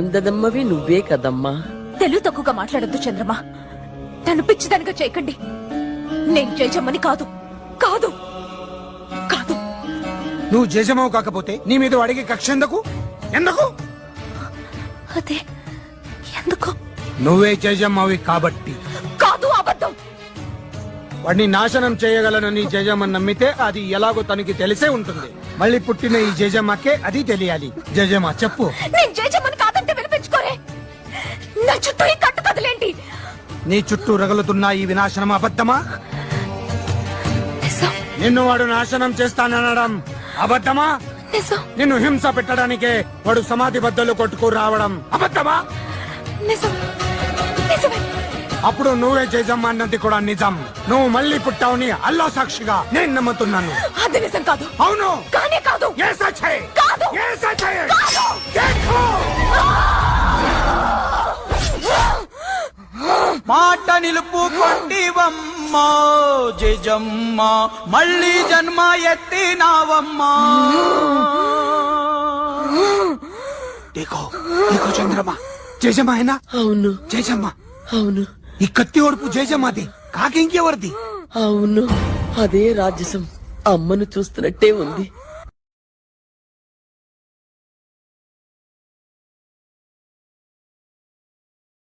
అందదమ్మవి నువ్వే కదమ్మా. తెలుగు తక్కువగా మాట్లాడొద్దు చంద్రమా. నన్ను పిచ్చిదానిగా చేయకండి. నేను జయజమ్మని కాదు కాదు కాదు. నువ్వు జేజమావు కాకపోతే నీ మీద అడిగే కక్ష ఎందుకు? ఎందుకు? అదే ఎందుకు? నువ్వే జేజమ్మావి కాబట్టి. కాదు, అబద్ధం. వాడిని నాశనం చేయగలనని జేజమ్మని నమ్మితే అది ఎలాగో తనకి తెలిసే ఉంటుంది. మళ్ళీ పుట్టిన ఈ జేజమ్మకే అది తెలియాలి. జేజమ్మ చెప్పు. నేను జయజమ్మని కాదంటే వినిపించుకోరే. నా చుట్టూ ఈ కట్టు కదలేంటి? నీ చుట్టూ రగులుతున్న ఈ వినాశనం అబద్ధమా? నిజం. నిన్ను వాడు నాశనం చేస్తాననడం అబద్ధమా? నిజం. నిన్ను హింస పెట్టడానికే వాడు సమాధి బద్దలు కొట్టుకు రావడం అబద్ధమా? నిజం. నిజమే. అప్పుడు నువ్వే జేజమ్మ అన్నది కూడా నిజం. నువ్వు మళ్ళీ పుట్టావుని అల్లా సాక్షిగా నేను నమ్ముతున్నాను. అది నిజం కాదు. అవును. కానే కాదు. ఏ సచ్చే? కాదు. ఏ సచ్చే? కాదు. देखो మాట నిలుపుకొంటివమ్మా జేజమ్మ, మళ్ళీ జన్మ ఎత్తినావమ్మా. देखो देखो చంద్రమా, జేజమ్మ అయినా? అవును జేజమ్మ. అవును ఈ కత్తి ఓడుపు జేజమ్మది కాకింకెవరిది? అవును, అదే రాజసం. అమ్మను చూస్తున్నట్టే ఉంది.